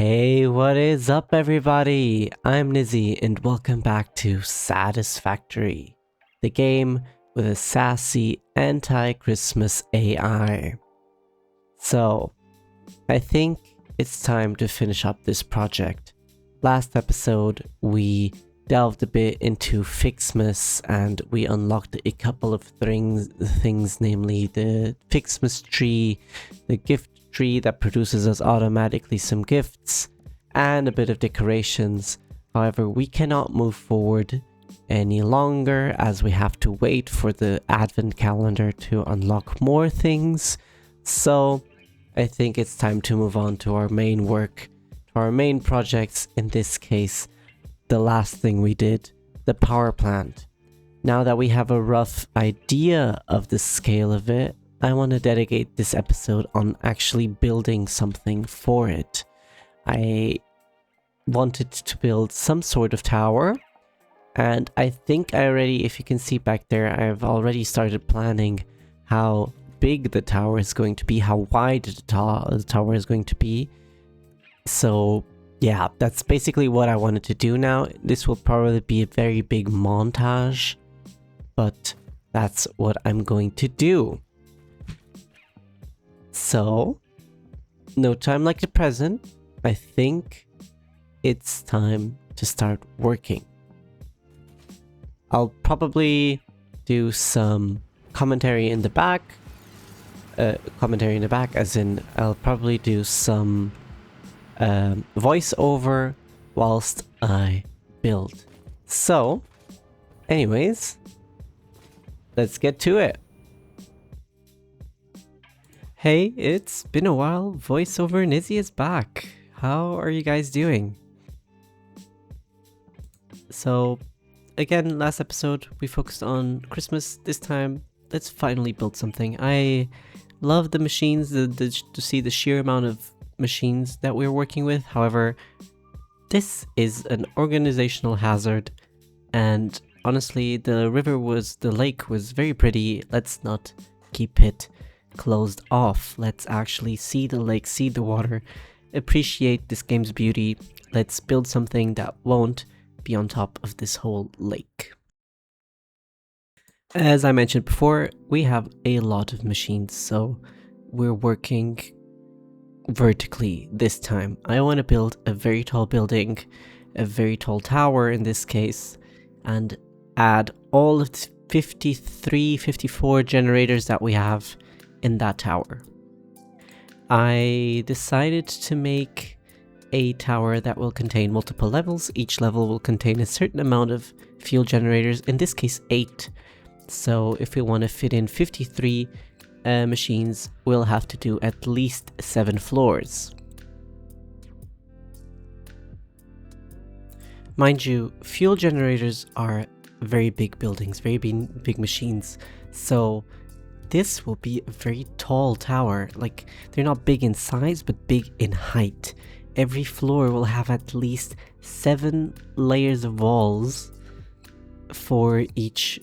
Hey, what is up, everybody? I'm Nisy, and welcome back to Satisfactory, the game with a sassy anti-Christmas AI. So, I think it's time to finish up this project. Last episode, we delved a bit into Fixmas, and we unlocked a couple of things, namely the Fixmas tree, the gift tree that produces us automatically some gifts, and a bit of decorations. However, we cannot move forward any longer as we have to wait for the advent calendar to unlock more things. So I think it's time to move on to our main work, to our main projects, in this case, the last thing we did, the power plant. Now that we have a rough idea of the scale of it, I want to dedicate this episode on actually building something for it. I wanted to build some sort of tower, and I think I already, if you can see back there, I've already started planning how big the tower is going to be, how wide the tower is going to be. So yeah, that's basically what I wanted to do now. This will probably be a very big montage, but that's what I'm going to do. So, no time like the present. I think it's time to start working. I'll probably do some commentary in the back. As in I'll probably do some voiceover whilst I build. So, anyways, let's get to it. Hey, it's been a while. Voiceover Nisy is back. How are you guys doing? So, again, last episode we focused on Christmas. This time, let's finally build something. I love the machines, to see the sheer amount of machines that we're working with. However, this is an organizational hazard, and honestly, the lake was very pretty. Let's not keep it closed off. Let's actually see the lake, see the water, appreciate this game's beauty. Let's build something that won't be on top of this whole lake. As I mentioned before, we have a lot of machines, so we're working vertically this time. I want to build a very tall building, a very tall tower in this case, and add all of the 54 generators that we have in that tower. I decided to make a tower that will contain multiple levels. Each level will contain a certain amount of fuel generators, in this case 8. So if we want to fit in 53 machines, we'll have to do at least 7 floors. Mind you, fuel generators are very big buildings, very big machines, so this will be a very tall tower. Like, they're not big in size, but big in height. Every floor will have at least 7 layers of walls for each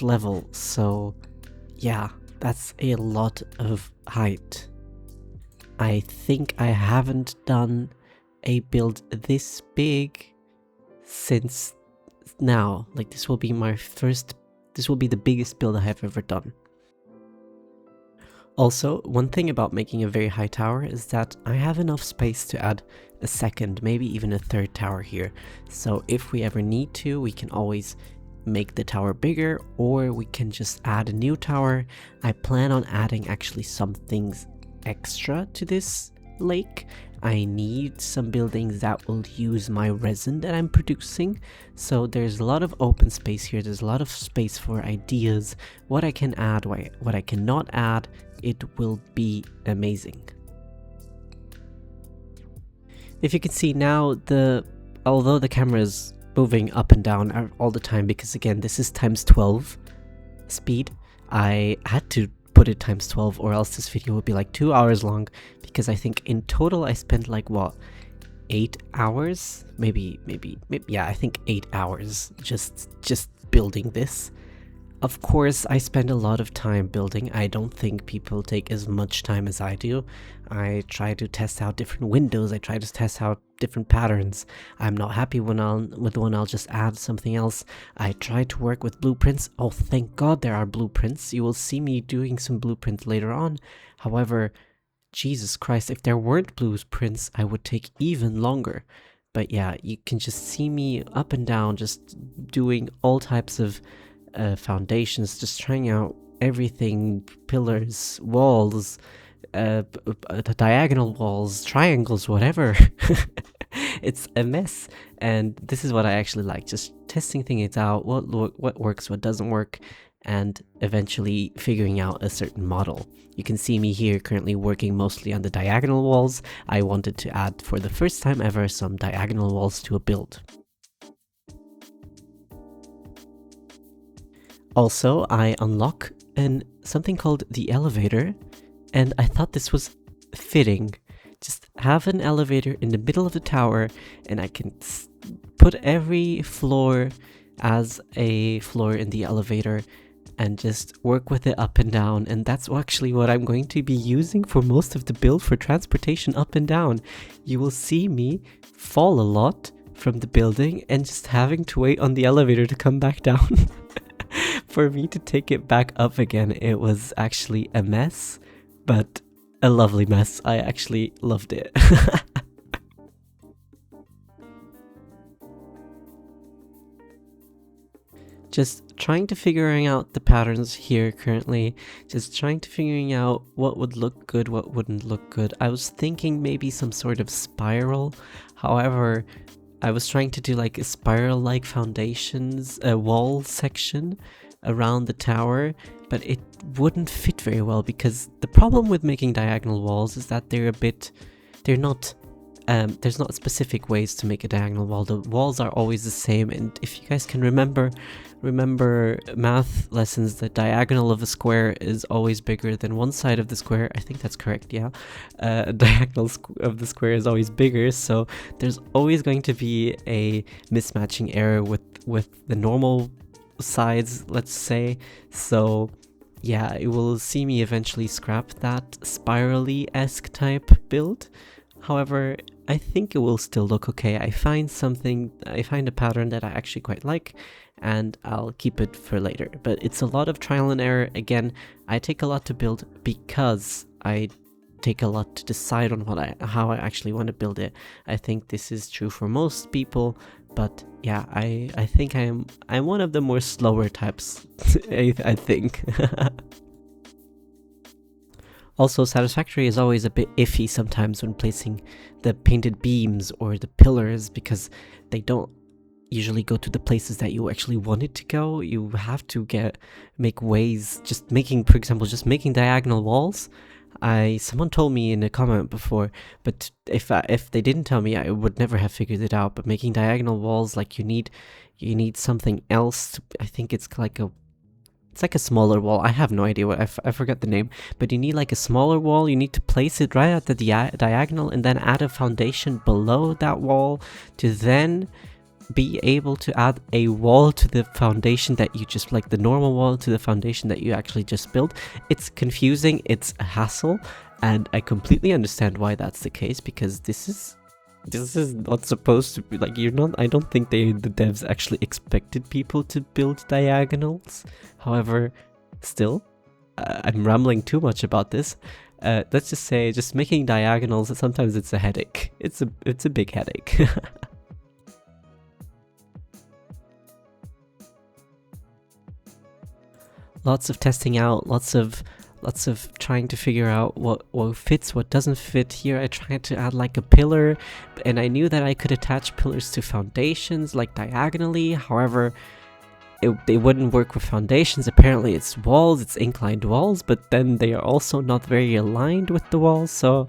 level. So yeah, that's a lot of height. I think I haven't done a build this big since now. Like, this will be the biggest build I have ever done. Also, one thing about making a very high tower is that I have enough space to add a second, maybe even a third tower here. So if we ever need to, we can always make the tower bigger, or we can just add a new tower. I plan on adding actually some things extra to this lake. I need some buildings that will use my resin that I'm producing. So there's a lot of open space here. There's a lot of space for ideas, what I can add, what I cannot add. It will be amazing. If you can see now, although the camera is moving up and down all the time, because again, this is times 12 speed, I had to put it times 12, or else this video would be like 2 hours long, because I think in total I spent like 8 hours, maybe yeah, I think 8 hours just building this. Of course, I spend a lot of time building. I don't think people take as much time as I do. I try to test out different windows. I try to test out different patterns. I'm not happy with one. I'll just add something else. I try to work with blueprints. Oh, thank God there are blueprints. You will see me doing some blueprints later on. However, Jesus Christ, if there weren't blueprints, I would take even longer. But yeah, you can just see me up and down, just doing all types of foundations, just trying out everything, pillars, walls, diagonal walls, triangles, whatever. It's a mess, and this is what I actually like, just testing things out, what works, what doesn't work, and eventually figuring out a certain model. You can see me here currently working mostly on the diagonal walls. I wanted to add, for the first time ever, some diagonal walls to a build. Also, I unlock something called the elevator, and I thought this was fitting. Just have an elevator in the middle of the tower, and I can put every floor as a floor in the elevator and just work with it up and down. And that's actually what I'm going to be using for most of the build, for transportation up and down. You will see me fall a lot from the building and just having to wait on the elevator to come back down. For me to take it back up again, it was actually a mess, but a lovely mess. I actually loved it. Just trying to figuring out the patterns here currently, just trying to figuring out what would look good, what wouldn't look good. I was thinking maybe some sort of spiral. However, I was trying to do like a spiral-like foundations, a wall section around the tower, but it wouldn't fit very well, because the problem with making diagonal walls is that there's not specific ways to make a diagonal wall. The walls are always the same, and if you guys can remember math lessons, the diagonal of a square is always bigger than one side of the square. I think that's correct, yeah. Diagonal of the square is always bigger, so there's always going to be a mismatching error with the normal sides, let's say. So yeah, you will see me eventually scrap that spirally-esque type build. However, I think it will still look okay. I find a pattern that I actually quite like, and I'll keep it for later. But it's a lot of trial and error. Again, I take a lot to build because I take a lot to decide on how I actually want to build it. I think this is true for most people, but yeah, I think I'm one of the more slower types. I think. Also, Satisfactory is always a bit iffy sometimes when placing the painted beams or the pillars, because they don't usually go to the places that you actually want it to go. You have to make ways, for example, just making diagonal walls. Someone told me in a comment before, but if they didn't tell me, I would never have figured it out. But making diagonal walls, like you need something else. I think it's like a smaller wall. I have no idea I forgot the name, but you need like a smaller wall. You need to place it right at the diagonal and then add a foundation below that wall to then be able to add a wall to the foundation that you just, like the normal wall to the foundation that you actually just built. It's confusing, it's a hassle, and I completely understand why that's the case, because this is not supposed to be like, I don't think the devs actually expected people to build diagonals. However, still, I'm rambling too much about this. Let's just say, just making diagonals, sometimes it's a headache. It's a big headache. Lots of testing out, lots of trying to figure out what fits, what doesn't fit. Here I tried to add like a pillar, and I knew that I could attach pillars to foundations like diagonally. However, they wouldn't work with foundations. Apparently it's walls, it's inclined walls, but then they are also not very aligned with the walls. So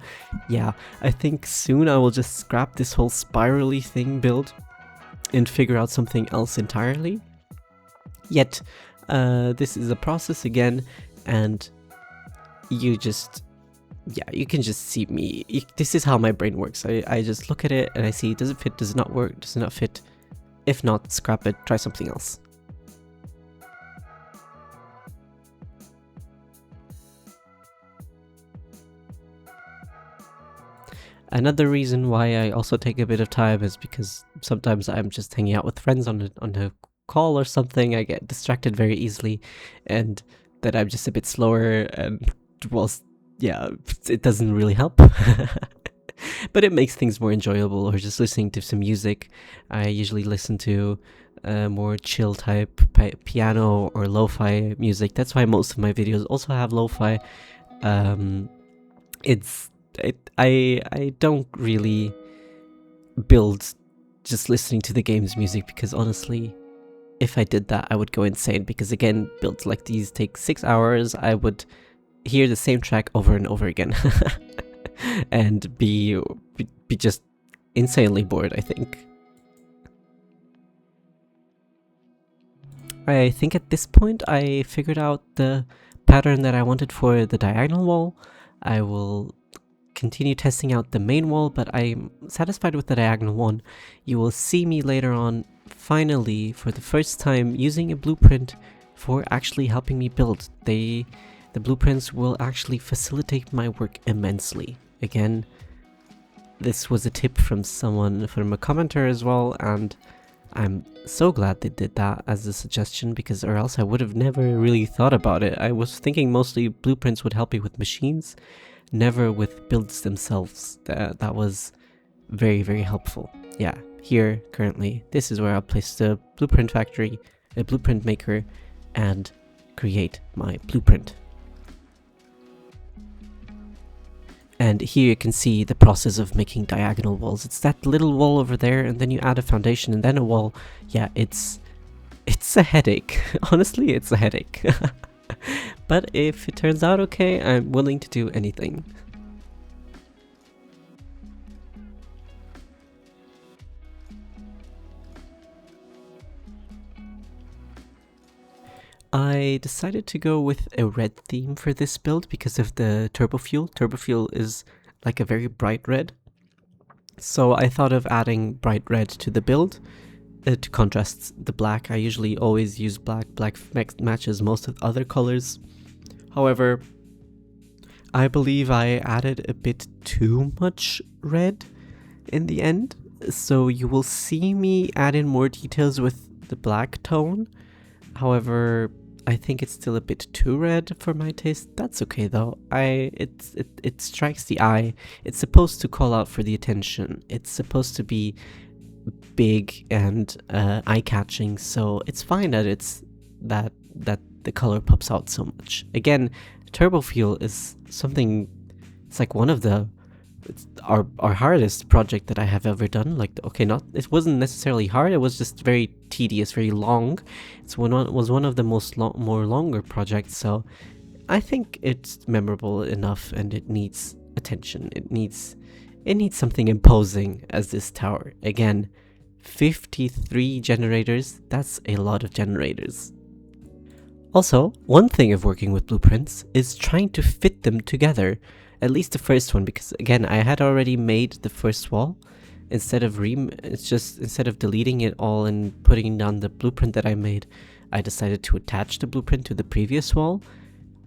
yeah, I think soon I will just scrap this whole spirally thing build and figure out something else entirely. Yet this is a process again, and you can just see me. This is how my brain works. I just look at it and I see, does it fit, does it not work, does it not fit? If not, scrap it, try something else. Another reason why I also take a bit of time is because sometimes I'm just hanging out with friends on a call or something. I get distracted very easily, and that I'm just a bit slower, and well, yeah, it doesn't really help. But it makes things more enjoyable, or just listening to some music. I usually listen to more chill type piano or lo-fi music. That's why most of my videos also have lo-fi. I don't really build just listening to the game's music, because honestly, if I did that, I would go insane, because again, builds like these take 6 hours. I would hear the same track over and over again and be just insanely bored, I think. I think at this point I figured out the pattern that I wanted for the diagonal wall. I will continue testing out the main wall, but I'm satisfied with the diagonal one. You will see me later on, finally, for the first time, using a blueprint for actually helping me build. The blueprints will actually facilitate my work immensely. Again, this was a tip from someone, from a commenter as well, and I'm so glad they did that as a suggestion, because or else I would have never really thought about it. I was thinking mostly blueprints would help me with machines, never with builds themselves. That was very, very helpful. Yeah, here currently, this is where I'll place the blueprint factory, a blueprint maker, and create my blueprint. And here you can see the process of making diagonal walls. It's that little wall over there, and then you add a foundation and then a wall. Yeah, it's a headache. Honestly, it's a headache. But if it turns out okay, I'm willing to do anything. I decided to go with a red theme for this build because of the turbo fuel. Turbo fuel is like a very bright red. So I thought of adding bright red to the build to contrast the black. I usually always use black. Black matches most of the other colors. However, I believe I added a bit too much red in the end. So you will see me add in more details with the black tone. However, I think it's still a bit too red for my taste. That's okay though. It strikes the eye. It's supposed to call out for the attention. It's supposed to be big and eye-catching. So it's fine that that the color pops out so much. Again, turbo fuel is something. It's like one of our hardest project that I have ever done. Like, okay, it wasn't necessarily hard, it was just very tedious, very long. It was one of the more longer projects, so I think it's memorable enough, and it needs attention. It needs something imposing as this tower. Again, 53 generators, that's a lot of generators. Also, one thing of working with blueprints is trying to fit them together. At least the first one, because again, I had already made the first wall. Instead of deleting it all and putting down the blueprint that I made, I decided to attach the blueprint to the previous wall.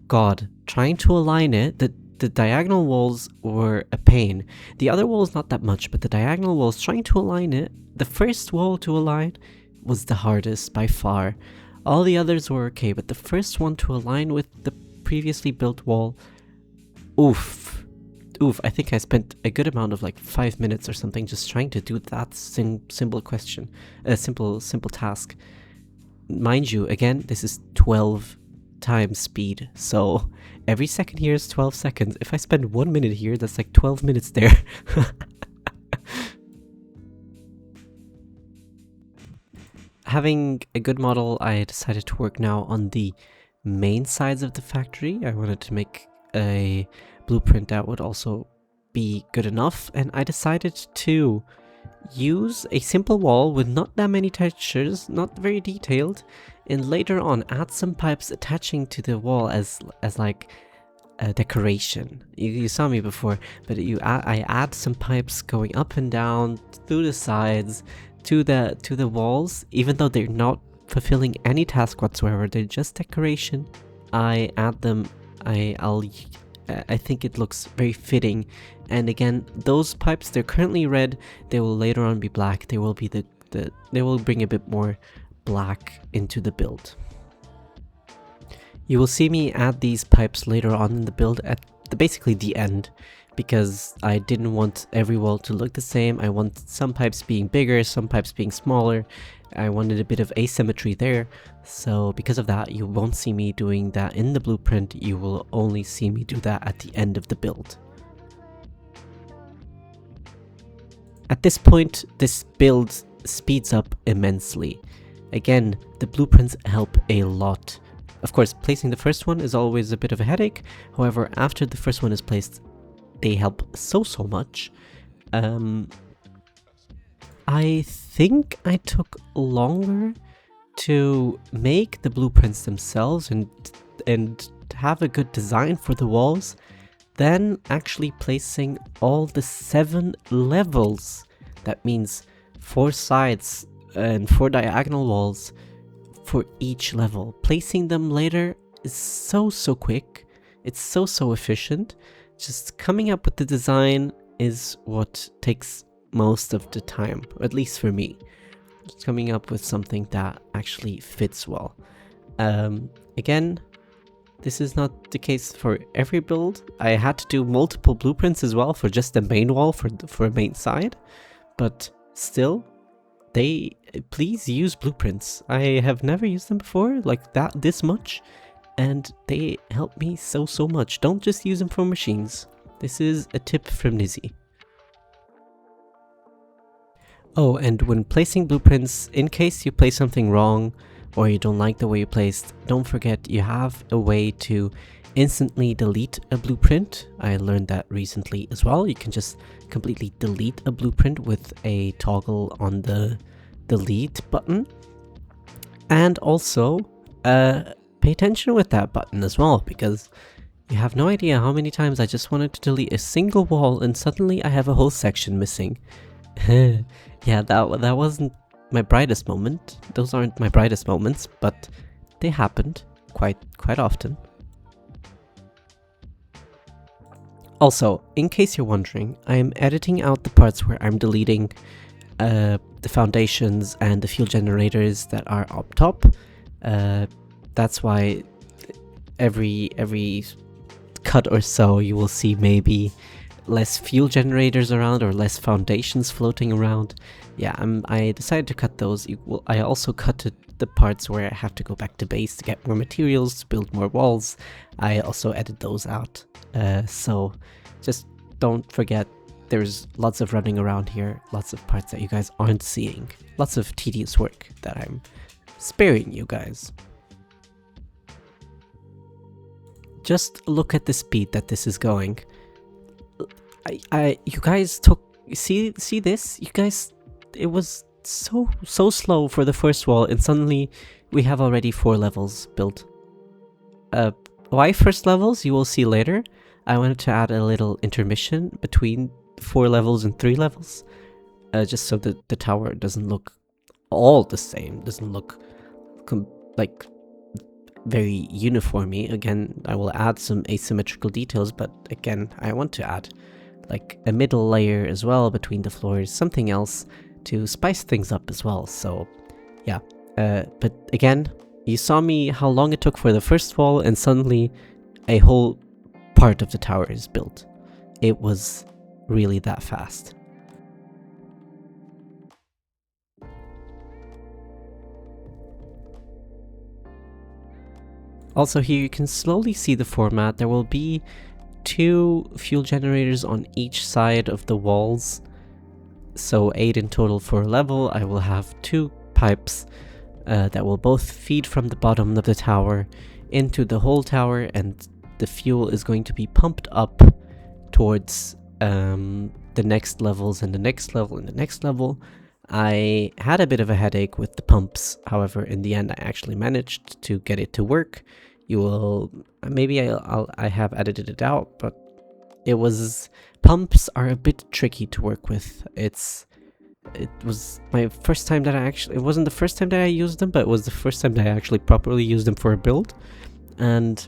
God, trying to align it, the diagonal walls were a pain. The other walls not that much, but the diagonal walls, trying to align it, the first wall to align was the hardest by far. All the others were okay, but the first one to align with the previously built wall, oof, I think I spent a good amount of like 5 minutes or something just trying to do that simple task. Mind you, again, this is 12 times speed, so every second here is 12 seconds. If I spend 1 minute here, that's like 12 minutes there. Having a good model, I decided to work now on the main sides of the factory. I wanted to make a blueprint that would also be good enough, and I decided to use a simple wall with not that many textures, not very detailed, and later on add some pipes attaching to the wall as like a decoration. You saw me before, but I add some pipes going up and down through the sides to the walls, even though they're not fulfilling any task whatsoever. They're just decoration. I add them. I think it looks very fitting. And again, those pipes, they're currently red, they will later on be black. They will be they will bring a bit more black into the build. You will see me add these pipes later on in the build at basically the end, because I didn't want every wall to look the same. I want some pipes being bigger, some pipes being smaller. I wanted a bit of asymmetry there, so because of that, you won't see me doing that in the blueprint. You will only see me do that at the end of the build. At this point, this build speeds up immensely. Again, the blueprints help a lot. Of course, placing the first one is always a bit of a headache. However, after the first one is placed, they help so much. I think I took longer to make the blueprints themselves and have a good design for the walls than actually placing all the 7 levels. That means 4 sides and 4 diagonal walls for each level. Placing them later is so quick. It's so efficient. Just coming up with the design is what takes most of the time, or at least for me. Just coming up with something that actually fits well. Again, this is not the case for every build. I had to do multiple blueprints as well for just the main wall, for a main side, but still, please use blueprints. I have never used them before like that this much, and they help me so much. Don't just use them for machines. This is a tip from Nisy. Oh, and when placing blueprints, in case you place something wrong or you don't like the way you placed, don't forget you have a way to instantly delete a blueprint. I learned that recently as well. You can just completely delete a blueprint with a toggle on the delete button. And also, pay attention with that button as well, because you have no idea how many times I just wanted to delete a single wall and suddenly I have a whole section missing. Yeah, that wasn't my brightest moment. Those aren't my brightest moments, but they happened quite often. Also, in case you're wondering, I am editing out the parts where I'm deleting the foundations and the fuel generators that are up top. That's why every cut or so you will see maybe less fuel generators around or less foundations floating around. Yeah, I decided to cut those. I also cut the parts where I have to go back to base to get more materials, to build more walls. I also edited those out. So just don't forget, there's lots of running around here, lots of parts that you guys aren't seeing, lots of tedious work that I'm sparing you guys. Just look at the speed that this is going. You guys see this? You guys, it was so slow for the first wall, and suddenly we have already 4 levels built. Why first levels? You will see later. I wanted to add a little intermission between 4 levels and 3 levels, just so that the tower doesn't look all the same, doesn't look like very uniformy. Again, I will add some asymmetrical details, but again, I want to add like a middle layer as well between the floors, something else to spice things up as well. So yeah, but again, you saw me how long it took for the first wall, and suddenly a whole part of the tower is built. It was really that fast. Also, here you can slowly see the format. There will be 2 fuel generators on each side of the walls, so 8 in total for a level. I will have 2 pipes that will both feed from the bottom of the tower into the whole tower, and the fuel is going to be pumped up towards the next levels and the next level and the next level. I had a bit of a headache with the pumps, however, in the end I actually managed to get it to work. You will, maybe I have edited it out, but pumps are a bit tricky to work with. It was my first time that it wasn't the first time that I used them, but it was the first time that I actually properly used them for a build. And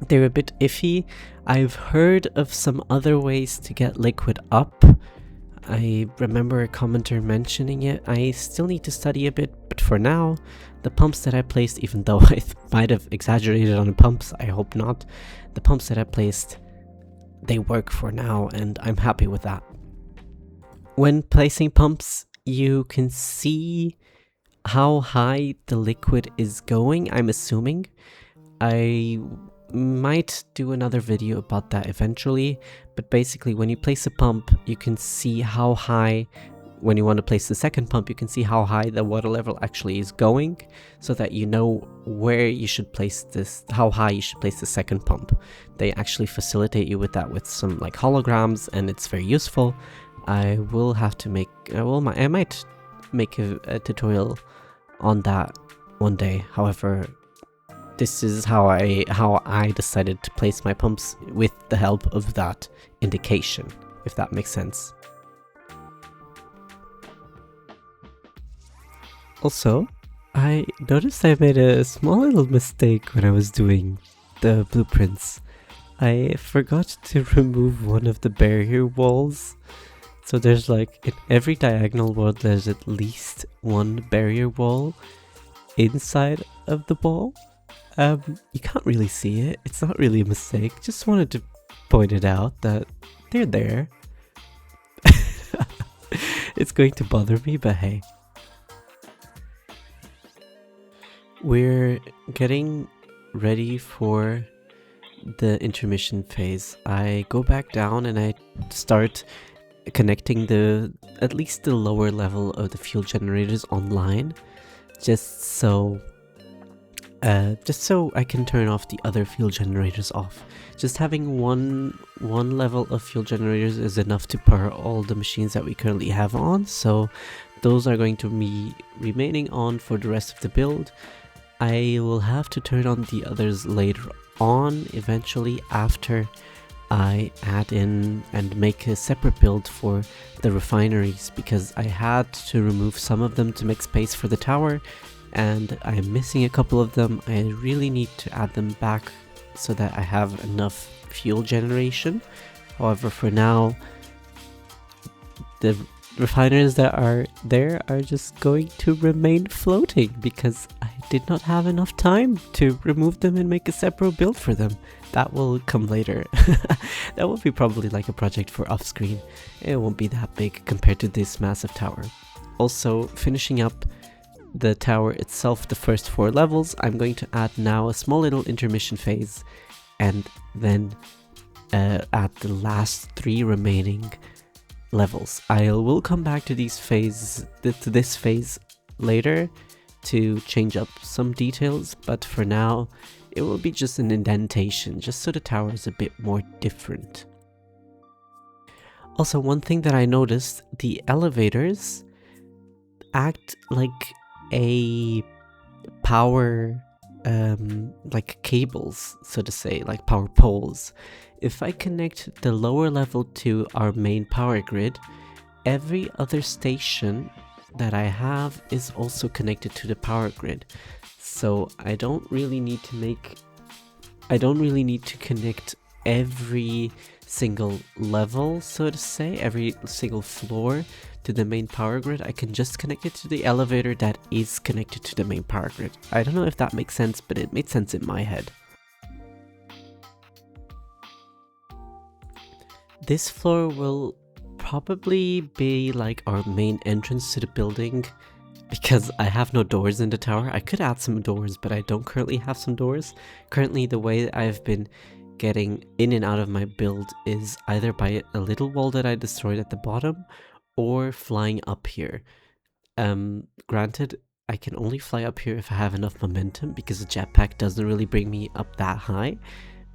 they're a bit iffy. I've heard of some other ways to get liquid up. I remember a commenter mentioning it. I still need to study a bit, but for now, the pumps that I placed, even though I might have exaggerated on the pumps, I hope not, the pumps that I placed, they work for now, and I'm happy with that. When placing pumps, you can see how high the liquid is going, I'm assuming. I might do another video about that eventually, but basically when you place a pump, you can see how high, when you want to place the second pump, you can see how high the water level actually is going, so that you know where you should place this, how high you should place the second pump. They actually facilitate you with that with some like holograms, and it's very useful. I will have to make, I might make a tutorial on that one day. However, this is how I decided to place my pumps with the help of that indication, if that makes sense. Also, I noticed I made a small little mistake when I was doing the blueprints. I forgot to remove one of the barrier walls. So there's like, in every diagonal wall there's at least one barrier wall inside of the wall. You can't really see it. It's not really a mistake. Just wanted to point it out that they're there. It's going to bother me, but hey. We're getting ready for the intermission phase. I go back down and I start connecting at least the lower level of the fuel generators online, just so I can turn off the other fuel generators off. Just having one level of fuel generators is enough to power all the machines that we currently have on, so those are going to be remaining on for the rest of the build. I will have to turn on the others later on, eventually, after I add in and make a separate build for the refineries, because I had to remove some of them to make space for the tower, and I'm missing a couple of them. I really need to add them back so that I have enough fuel generation. However, for now, the refiners that are there are just going to remain floating because I did not have enough time to remove them and make a separate build for them. That will come later. That will be probably like a project for off screen. It won't be that big compared to this massive tower. Also, finishing up the tower itself, the first 4 levels, I'm going to add now a small little intermission phase, and then add the last 3 remaining levels. I will come back to this phase later to change up some details, but for now it will be just an indentation, just so the tower is a bit more different. Also, one thing that I noticed, the elevators act like a power, like cables, so to say, like power poles. If I connect the lower level to our main power grid, every other station that I have is also connected to the power grid. So I don't really need to connect every single level, so to say, every single floor to the main power grid. I can just connect it to the elevator that is connected to the main power grid. I don't know if that makes sense, but it made sense in my head. This floor will probably be like our main entrance to the building, because I have no doors in the tower. I could add some doors, but I don't currently have some doors. Currently, the way I've been getting in and out of my build is either by a little wall that I destroyed at the bottom, or flying up here. Granted, I can only fly up here if I have enough momentum, because the jetpack doesn't really bring me up that high,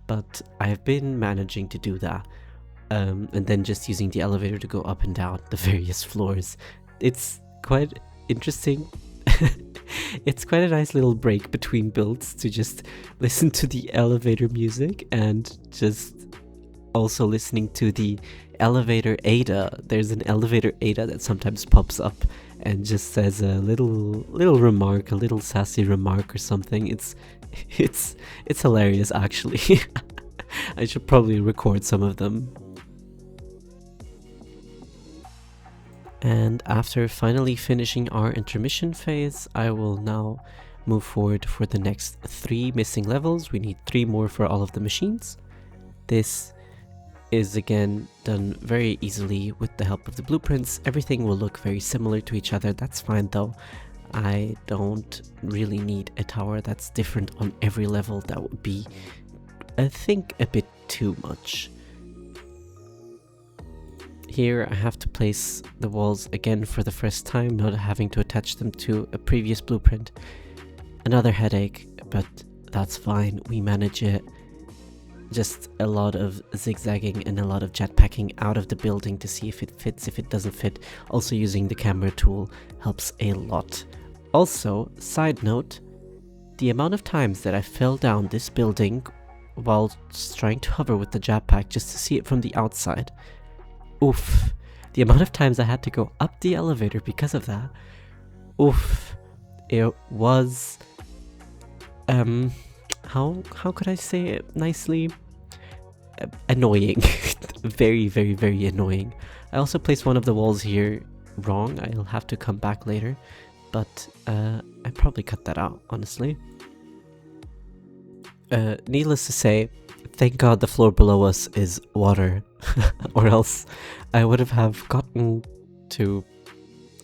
but I've been managing to do that. And then just using the elevator to go up and down the various floors. It's quite interesting. It's quite a nice little break between builds to just listen to the elevator music and just also listening to the elevator ADA. There's an elevator ADA that sometimes pops up and just says a little remark, a little sassy remark or something. It's hilarious actually. I should probably record some of them. And after finally finishing our intermission phase, I will now move forward for the next 3 missing levels. We need 3 more for all of the machines. This is again done very easily with the help of the blueprints. Everything will look very similar to each other. That's fine though. I don't really need a tower that's different on every level. That would be, I think, a bit too much. Here I have to place the walls again for the first time, not having to attach them to a previous blueprint. Another headache, but that's fine, we manage it. Just a lot of zigzagging and a lot of jetpacking out of the building to see if it fits, if it doesn't fit. Also using the camera tool helps a lot. Also, side note, the amount of times that I fell down this building while trying to hover with the jetpack just to see it from the outside. Oof. The amount of times I had to go up the elevator because of that. Oof. It was... how could I say it nicely? Annoying. Very, very, very annoying. I also placed one of the walls here wrong. I'll have to come back later. But I probably cut that out, honestly. Needless to say, thank God the floor below us is water. Or else I would have gotten to...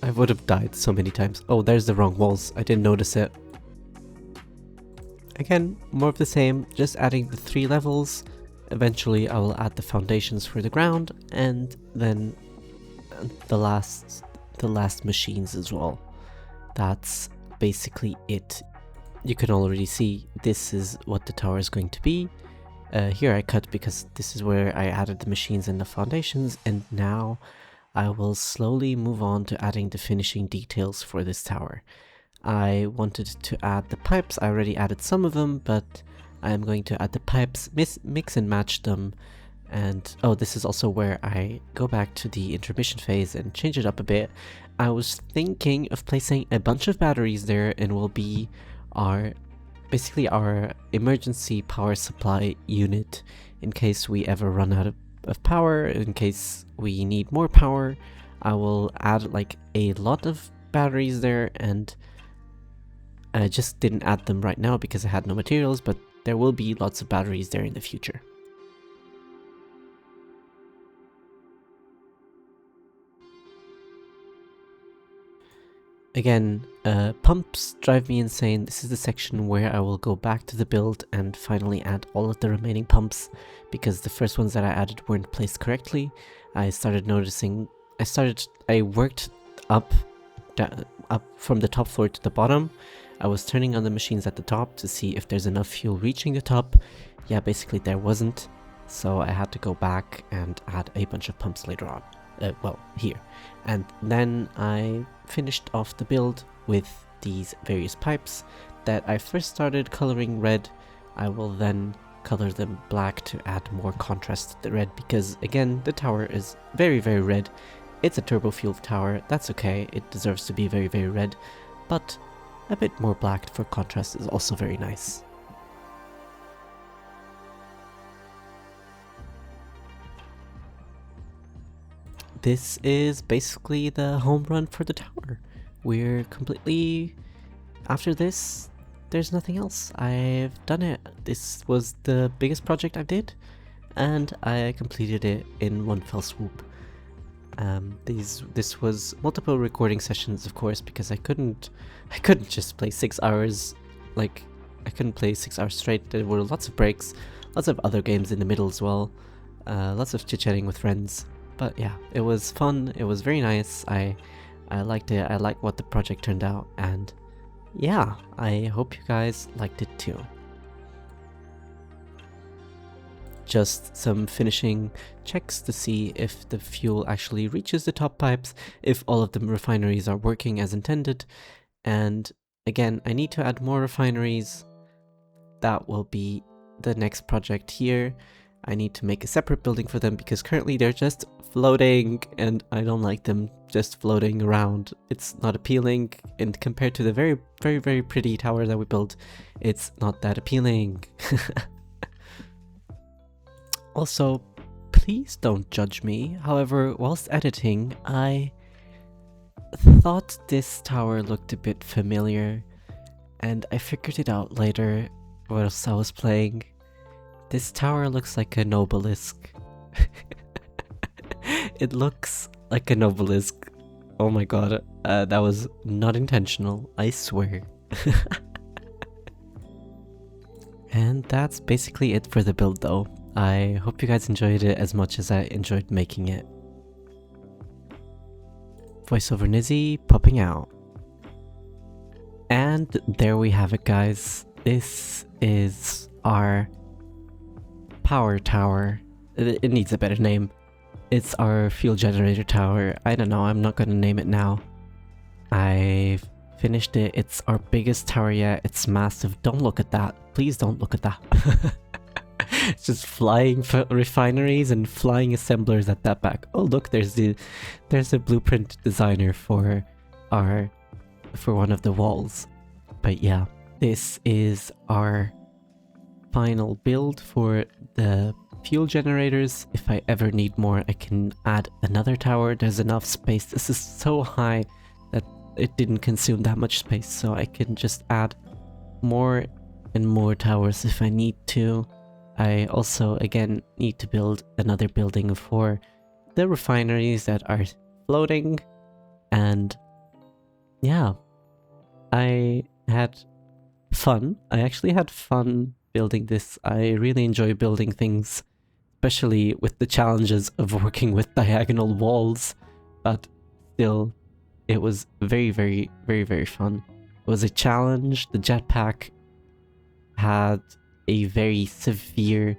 I would have died so many times. Oh, there's the wrong walls. I didn't notice it. Again, more of the same, just adding the 3 levels. Eventually I will add the foundations for the ground, and then the last machines as well. That's basically it. You can already see this is what the tower is going to be. Here I cut because this is where I added the machines and the foundations, and now I will slowly move on to adding the finishing details for this tower. I wanted to add the pipes. I already added some of them, but I'm going to add the pipes, mix and match them. And oh, this is also where I go back to the intermission phase and change it up a bit. I was thinking of placing a bunch of batteries there, and will be basically our emergency power supply unit in case we ever run out of power, in case we need more power. I will add like a lot of batteries there, and I just didn't add them right now because I had no materials, but there will be lots of batteries there in the future. Again, pumps drive me insane. This is the section where I will go back to the build and finally add all of the remaining pumps, because the first ones that I added weren't placed correctly. I started noticing, I worked up from the top floor to the bottom. I was turning on the machines at the top to see if there's enough fuel reaching the top. Yeah, basically there wasn't, so I had to go back and add a bunch of pumps later on. Well, here. And then I finished off the build with these various pipes that I first started coloring red. I will then color them black to add more contrast to the red, because again, the tower is very, very red. It's a turbo fueled tower, that's okay, it deserves to be very, very red, but a bit more black for contrast is also very nice. This is basically the home run for the tower. We're completely... After this, there's nothing else. I've done it. This was the biggest project I did, and I completed it in one fell swoop. This was multiple recording sessions, of course, because I couldn't just play 6 hours. Like, I couldn't play 6 hours straight. There were lots of breaks, lots of other games in the middle as well, lots of chit-chatting with friends. But yeah, it was fun. It was very nice. I liked it. I liked what the project turned out, and yeah, I hope you guys liked it too. Just some finishing checks to see if the fuel actually reaches the top pipes, if all of the refineries are working as intended, and again, I need to add more refineries. That will be the next project here. I need to make a separate building for them because currently they're just floating and I don't like them just floating around. It's not appealing, and compared to the very, very, very pretty tower that we built, it's not that appealing. Also, please don't judge me. However, whilst editing, I thought this tower looked a bit familiar, and I figured it out later whilst I was playing. This tower looks like an obelisk. It looks like an obelisk. Oh my god, that was not intentional, I swear. And that's basically it for the build though. I hope you guys enjoyed it as much as I enjoyed making it. Voiceover Nisy popping out. And there we have it, guys. This is our power tower. It needs a better name. It's our fuel generator tower. I don't know, I'm not gonna name it now. I've finished it. It's our biggest tower yet. It's massive. Don't look at that. Please don't look at that. It's just flying refineries and flying assemblers at that back. Oh look, there's a blueprint designer for one of the walls. But yeah, this is our final build for the fuel generators. If I ever need more, I can add another tower. There's enough space. This is so high that it didn't consume that much space, so I can just add more and more towers if I need to. I also, again, need to build another building for the refineries that are floating. And yeah, I had fun. I actually had fun building this. I really enjoy building things, especially with the challenges of working with diagonal walls. But still, it was very, very, very, very fun. It was a challenge. The jetpack had a very severe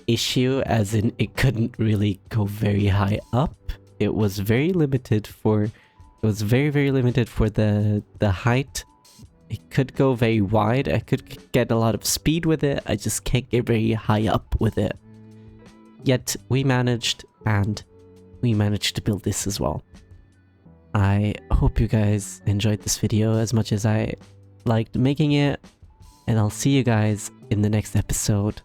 issue, as in it couldn't really go very high up. It was very limited for the height. It could go very wide. I could get a lot of speed with it. I just can't get very high up with it. Yet we managed, and we managed to build this as well. I hope you guys enjoyed this video as much as I liked making it. And I'll see you guys in the next episode.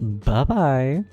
Bye bye!